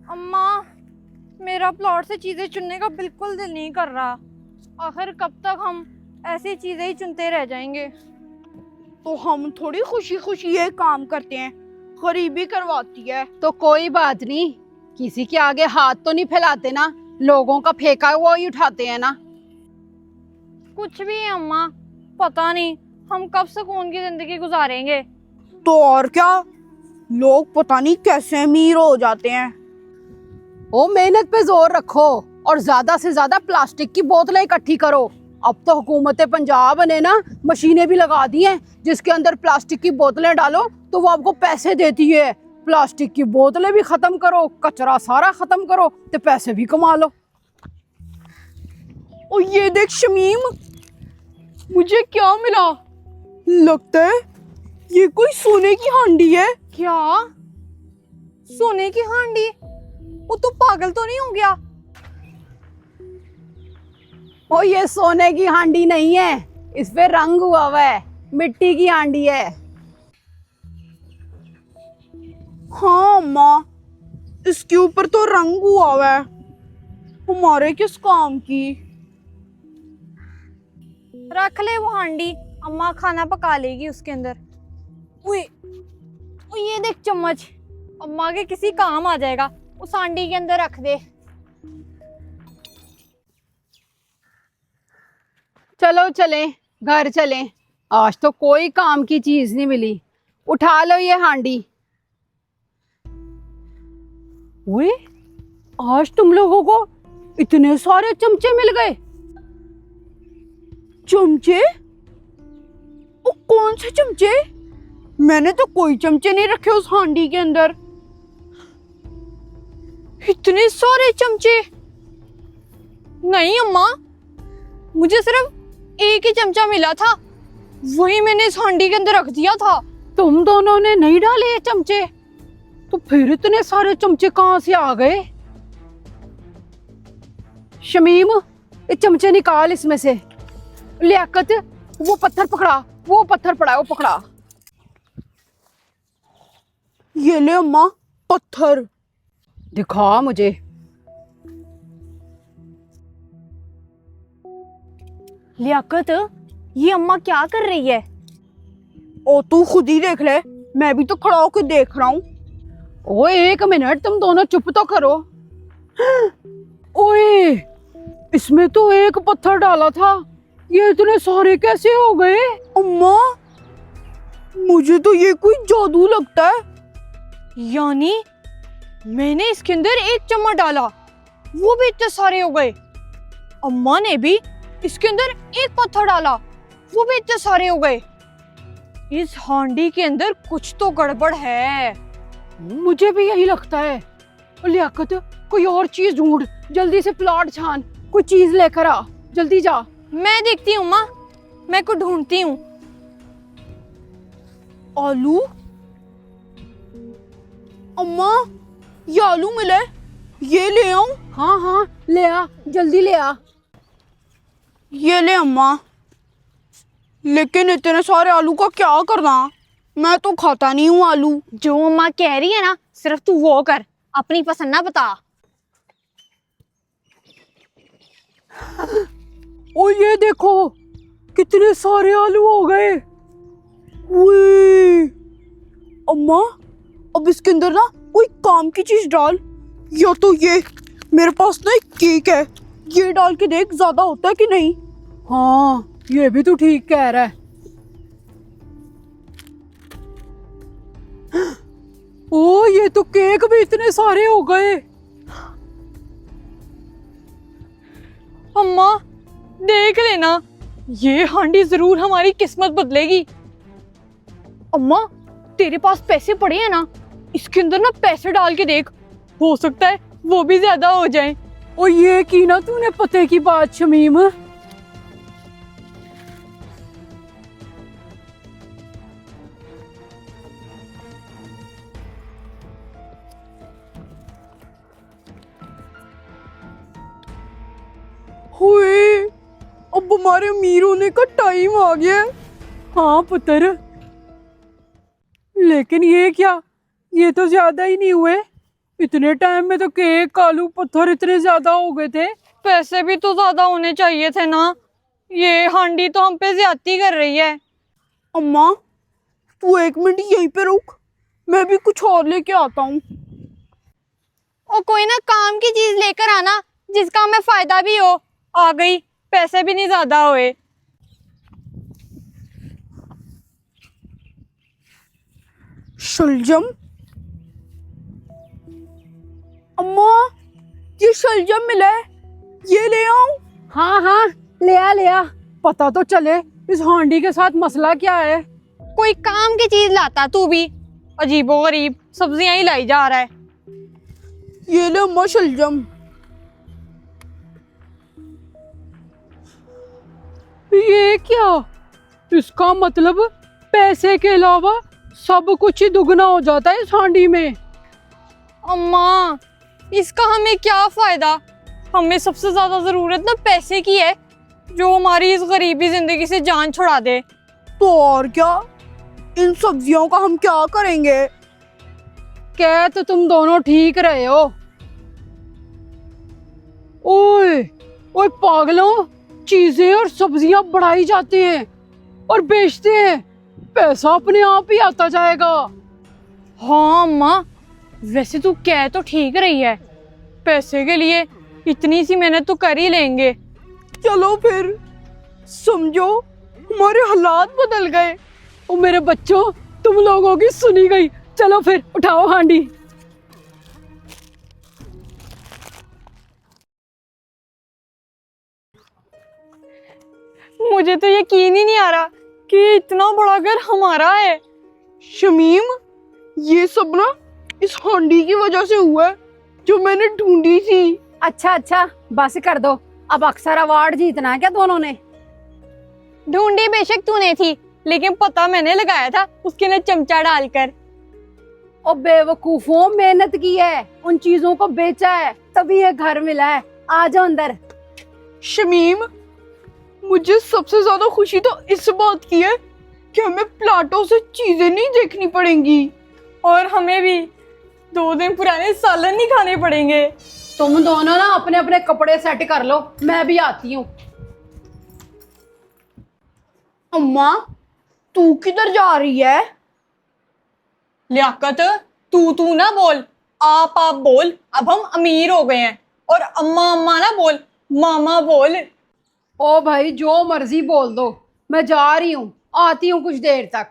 अम्मा, मेरा प्लॉट से चीजें चुनने का बिल्कुल दिल नहीं कर रहा। आखिर कब तक हम ऐसी चीजें ही चुनते रह जाएंगे। तो हम थोड़ी खुशी खुशी ये काम करते हैं, गरीबी करवाती है। तो कोई बात नहीं, किसी के आगे हाथ तो नहीं फैलाते ना, लोगों का फेंका हुआ ही उठाते हैं ना। कुछ भी है अम्मा, पता नहीं हम कब सुकून की जिंदगी गुजारेंगे। तो और क्या, लोग पता नहीं कैसे अमीर हो जाते हैं। ओ मेहनत पे जोर रखो और ज्यादा से ज्यादा प्लास्टिक की बोतलें इकट्ठी करो। अब तो हुकूमत पंजाब ने ना मशीनें भी लगा दी हैं, जिसके अंदर प्लास्टिक की बोतलें डालो तो वो आपको पैसे देती है। प्लास्टिक की बोतलें भी खत्म करो, कचरा सारा खत्म करो, तो पैसे भी कमा लो। और ये देख शमीम, मुझे क्या मिला? लगता है ये कोई सोने की हांडी है। क्या? सोने की हांडी? वो तो पागल तो नहीं हो गया? ओ ये सोने की हांडी नहीं है, इस पे रंग हुआ है, मिट्टी की हांडी है। हाँ अम्मा, इसके ऊपर तो रंग हुआ है। हमारे किस काम की? रख ले वो हांडी, अम्मा खाना पका लेगी उसके अंदर। ओए, ये देख चम्मच, अम्मा के किसी काम आ जाएगा। उस हांडी के अंदर रख दे। चलो चलें, घर चलें। आज तो कोई काम की चीज नहीं मिली। उठा लो ये हांडी। ओए, आज तुम लोगों को इतने सारे चमचे मिल गए। चमचे? वो कौन से चमचे? मैंने तो कोई चमचे नहीं रखे उस हांडी के अंदर। इतने सारे चमचे? नहीं अम्मा, मुझे सिर्फ एक ही चमचा मिला था, वही मैंने इस हांडी के अंदर रख दिया था। तुम दोनों ने नहीं डाले ये चमचे? तो फिर इतने सारे चमचे कहां से आ गए? शमीम, ये चमचे निकाल इसमें से। लियाकत, वो पत्थर पकड़ा, वो पत्थर पड़ा है, वो पकड़ा। ये ले अम्मा, पत्थर। दिखा मुझे। लियाकत, ये अम्मा क्या कर रही है? ओ तू खुद ही देख ले, मैं भी तो खड़ा होकर देख रहा हूँ। ओए एक मिनट, तुम दोनों चुप तो करो। ओए, इसमें तो एक पत्थर डाला था, ये इतने सारे कैसे हो गए? अम्मा, मुझे तो ये कोई जादू लगता है। यानी मैंने इसके अंदर एक चम्मच डाला, वो भी इतने सारे हो गए। अम्मा ने भी इसके अंदर एक पत्थर डाला, वो भी इतने सारे हो गए। इस हांडी के अंदर कुछ तो गड़बड़ है। मुझे भी यही लगता है। लियाकत, कोई और चीज ढूंढ, जल्दी से प्लॉट छान, कोई चीज लेकर आ, जल्दी जा। मैं देखती हूँ माँ, मैं कुछ ढूंढती हूँ। आलू? अम्मा, ये आलू मिले, ये ले आऊं? हाँ हाँ, ले आ, जल्दी ले आ। ये ले अम्मा, लेकिन इतने सारे आलू का क्या करना? मैं तो खाता नहीं हूँ आलू। जो अम्मा कह रही है ना, सिर्फ तू वो कर, अपनी पसंद ना बता। ओ ये देखो, कितने सारे आलू हो गए। ओए, अम्मा, अब इसके अंदर ना कोई काम की चीज डाल। या तो ये, मेरे पास ना एक केक है, ये डाल के देख ज्यादा होता है कि नहीं। हाँ, ये भी तू ठीक कह रहा है। ओ ये तो केक भी इतने सारे हो गए। अम्मा देख लेना, ये हांडी जरूर हमारी किस्मत बदलेगी। अम्मा, तेरे पास पैसे पड़े हैं ना, इसके अंदर ना पैसे डाल के देख, हो सकता है वो भी ज्यादा हो जाए। ओ ये की ना तूने पते की बात शमीम। हुए, अब हमारे अमीर होने का टाइम आ गया है। हाँ पुत्र, लेकिन ये क्या, ये तो ज्यादा ही नहीं हुए। इतने टाइम में तो केक आलू पत्थर इतने ज्यादा हो गए थे। पैसे भी तो ज्यादा होने चाहिए थे ना। ये हांडी तो हम पे ज्यादती कर रही है। अम्मा तू 1 मिनट यहीं पे रुक, मैं भी कुछ और लेके आता हूँ। और कोई ना काम की चीज लेकर आना जिसका हमें फायदा भी हो। आ गई, पैसे भी नहीं ज्यादा हुए। शलजम। अम्मा ये शलजम मिला है, ये ले आऊं? हाँ हाँ, ले आ। पता तो चले इस हांडी के साथ मसला क्या है। कोई काम की चीज लाता तू भी, अजीबो गरीब सब्जियां ही लाई जा रहा है। ये ले अम्मा शलजम। ये क्या? इसका मतलब पैसे के अलावा सब कुछ ही दुगना हो जाता है इस हांडी में। अम्मा इसका हमें क्या फायदा? हमें सबसे ज्यादा जरूरत ना पैसे की है, जो हमारी इस गरीबी जिंदगी से जान छुड़ा दे। तो और क्या, इन सब्जियों का हम क्या करेंगे? कह तो तुम दोनों ठीक रहे हो। ओए ओए पागलों, चीजें और सब्जियां बढ़ाई जाती हैं और बेचते हैं, पैसा अपने आप ही आता जाएगा। हाँ अम्मा, वैसे तू कह तो ठीक रही है, पैसे के लिए इतनी सी मेहनत तो कर ही लेंगे। चलो फिर, समझो हमारे हालात बदल गए। ओ मेरे बच्चों, तुम लोगों की सुनी गई। चलो फिर उठाओ हांडी। मुझे तो यकीन ही नहीं आ रहा कि इतना बड़ा घर हमारा है। शमीम, ये सब ना इस हांडी की वजह से हुआ है जो मैंने ढूंढी थी। अच्छा, बस कर दो। अब अक्सर अवार्ड जीतना है क्या दोनों ने? ढूंढी बेशक तूने थी, लेकिन पता मैंने लगाया था उसके अंदर चमचा डालकर। ओ बेवकूफों, मेहनत की है, उन चीजों को बेचा है, तभी ये घर मिला है। आ जाओ अंदर। शमीम, मुझे सबसे ज्यादा खुशी तो इस बात की है कि हमें प्लाटों से चीजें नहीं देखनी पड़ेंगी, और हमें भी 2 दिन पुराने सालन नहीं खाने पड़ेंगे। तुम दोनों ना अपने अपने कपड़े सेट कर लो, मैं भी आती हूँ। अम्मा तू किधर जा रही है? लियाकत, तू ना बोल, आप बोल। अब हम अमीर हो गए हैं। और अम्मा अम्मा ना बोल, मामा बोल। ओ भाई, जो मर्जी बोल दो, मैं जा रही हूँ, आती हूँ कुछ देर तक।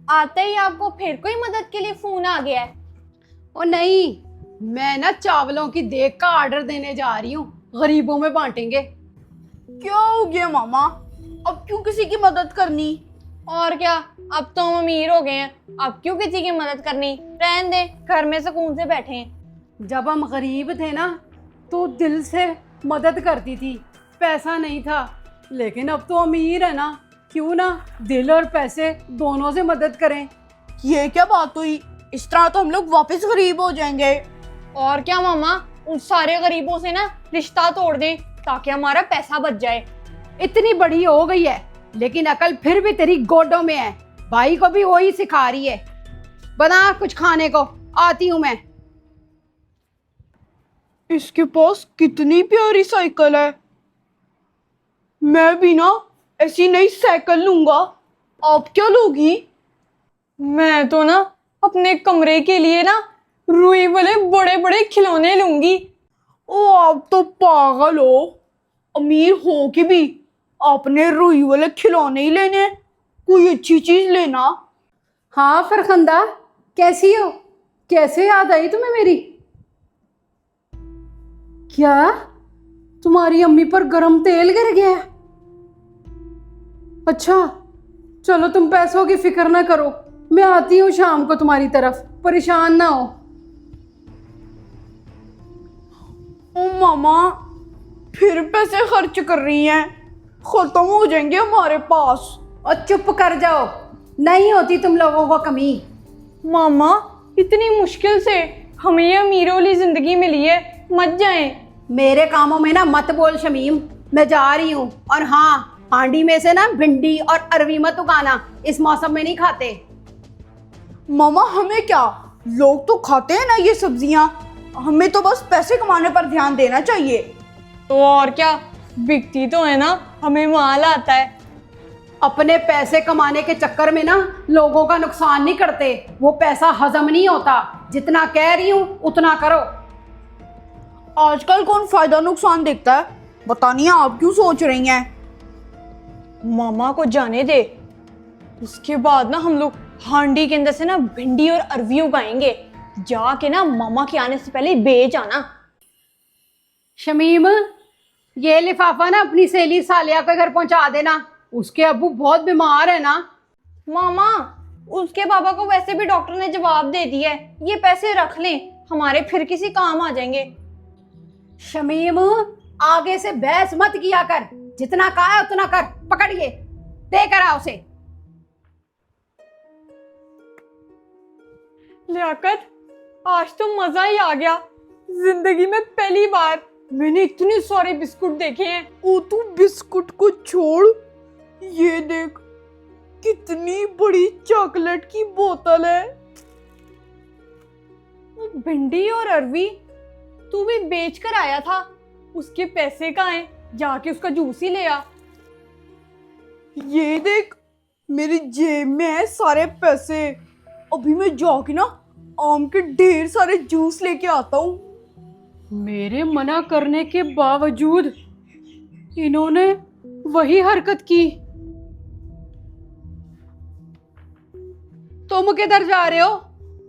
आते ही आपको फिर कोई मदद के लिए फोन आ गया है? ओ नहीं, मैं ना चावलों की देग का ऑर्डर देने जा रही हूँ, गरीबों में बांटेंगे। क्या हो गया मामा, अब क्यों किसी की मदद करनी? और क्या, अब तो हम अमीर हो गए हैं, अब क्यों किसी की मदद करनी? रहने दे, घर में सुकून से बैठे हैं। जब हम गरीब थे ना तो दिल से मदद करती थी, पैसा नहीं था। लेकिन अब तो अमीर है ना, क्यों ना दिल और पैसे दोनों से मदद करें। ये क्या बात हुई? इस तरह तो हम लोग वापस गरीब हो जाएंगे। और क्या मामा, उन सारे गरीबों से ना रिश्ता तोड़ दें ताकि हमारा पैसा बच जाए। इतनी बड़ी हो गई है, लेकिन अकल फिर भी तेरी गोडों में है। भाई को भी वही सिखा रही है। बना कुछ खाने को, आती हूँ मैं। इसके पास कितनी प्यारी साइकिल है, मैं भी ना ऐसी नई साइकिल लूंगा। आप क्या लोगी? मैं तो ना अपने कमरे के लिए ना रुई वाले बड़े बड़े खिलौने लूंगी। ओ आप तो पागल हो, अमीर हो के भी आपने रुई वाले खिलौने ही लेने हैं, कोई अच्छी चीज लेना। हाँ फरखंदा, कैसी हो? कैसे याद आई तुम्हें मेरी? क्या तुम्हारी अम्मी पर गरम तेल गिर गया है? अच्छा, चलो तुम पैसों की फिक्र ना करो, मैं आती हूँ शाम को तुम्हारी तरफ, परेशान ना हो। ओ मामा, फिर पैसे खर्च कर रही हैं, खत्म हो जाएंगे हमारे पास। और चुप कर जाओ, नहीं होती तुम लोगों को कमी। मामा, इतनी मुश्किल से हमें ये अमीरों वाली जिंदगी मिली है, मत जाएं। मेरे कामों में ना मत बोल शमीम, मैं जा रही हूँ। और हाँ, हांडी में से ना भिंडी और अरवी मत उगाना, इस मौसम में नहीं खाते। मामा हमें क्या, लोग तो खाते हैं ना ये सब्जियां, हमें तो बस पैसे कमाने पर ध्यान देना चाहिए। तो और क्या, बिकती तो है ना, हमें माल आता है। अपने पैसे कमाने के चक्कर में ना लोगों का नुकसान नहीं करते, वो पैसा हजम नहीं होता। जितना कह रही हूँ उतना करो। आजकल कौन फायदा नुकसान देखता है, पता नहीं आप क्यों सोच रही हैं। मामा को जाने दे, उसके बाद ना हम लोग हांडी के अंदर से ना भिंडी और अरवी उगाएंगे, जाके ना मामा के आने से पहले ही बेच आना। शमीम, ये लिफाफा ना अपनी सहेली सालिया के घर पहुंचा देना, उसके अब्बू बहुत बीमार है ना। मामा, उसके पापा को वैसे भी डॉक्टर ने जवाब दे दिया है, ये पैसे रख लें, हमारे फिर किसी काम आ जाएंगे। शमीम, आगे से बहस मत किया कर, जितना कहा है उतना कर। पकड़िए, दे कर आओ उसे। लियाकत, आज तो मजा ही आ गया। जिंदगी में पहली बार मैंने इतने सारे बिस्कुट देखे हैं। ओ तू बिस्कुट को छोड़, ये देख कितनी बड़ी चॉकलेट की बोतल है। वो भिंडी और अरवी तू भी बेच कर आया था, उसके पैसे कहाँ हैं? जाके उसका जूस ही ले आ। ये देख मेरी जेब में है सारे पैसे, अभी मैं जाके ना आम के ढेर सारे जूस लेके आता हूँ। मेरे मना करने के बावजूद इन्होंने वही हरकत की। तुम किधर जा रहे हो?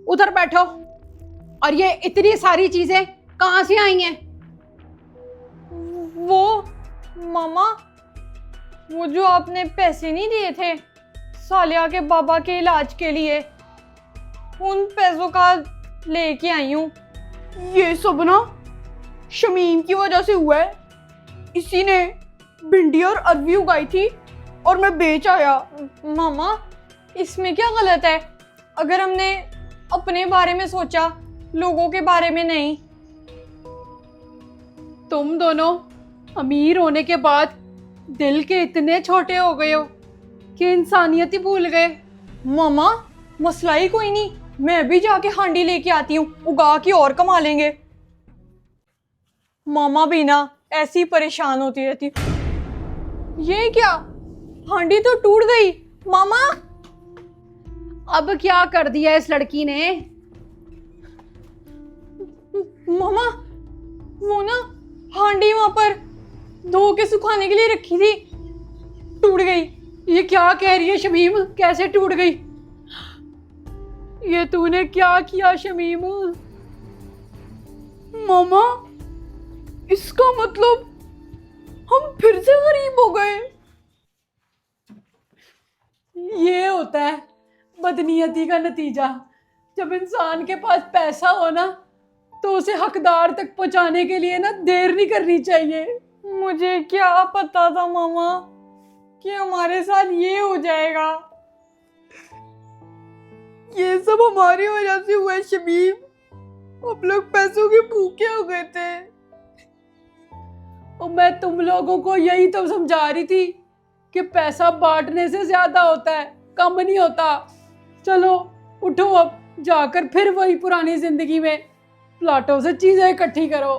उधर बैठो। और ये इतनी सारी चीजें कहां से आई हैं? वो मामा, वो जो आपने पैसे नहीं दिए थे सालिया के बाबा के इलाज के लिए, उन पैसों का लेके आई हूँ। ये सब ना शमीम की वजह से हुआ है, इसी ने भिंडी और अरवी उगाई थी और मैं बेच आया। मामा, इसमें क्या गलत है? अगर हमने अपने बारे में सोचा, लोगों के बारे में नहीं। तुम दोनों अमीर होने के बाद दिल के इतने छोटे हो गए हो कि इंसानियत ही भूल गए। मामा, मसला ही कोई नहीं, मैं भी जाके हांडी लेके आती हूँ, उगा के और कमा लेंगे। मामा भी ना ऐसी परेशान होती रहती। ये क्या, हांडी तो टूट गई। मामा, अब क्या कर दिया इस लड़की ने? मामा, वो ना हांडी वहां पर धो के सुखाने के लिए रखी थी, टूट गई। ये क्या कह रही है शमीम? कैसे टूट गई? ये तूने क्या किया शमीम? मामा, इसका मतलब हम फिर से गरीब हो गए। ये होता है बदनीयती का नतीजा। जब इंसान के पास पैसा हो ना, तो उसे हकदार तक पहुंचाने के लिए ना देर नहीं करनी चाहिए। मुझे क्या पता था मामा कि हमारे साथ ये हो जाएगा। ये सब हमारी वजह से हुआ है शमीम, हम लोग पैसों के भूखे हो गए थे। और मैं तुम लोगों को यही तो समझा रही थी कि पैसा बांटने से ज्यादा होता है, कम नहीं होता। चलो उठो, अब जाकर फिर वही पुरानी जिंदगी में प्लाटों से चीजें इकट्ठी करो।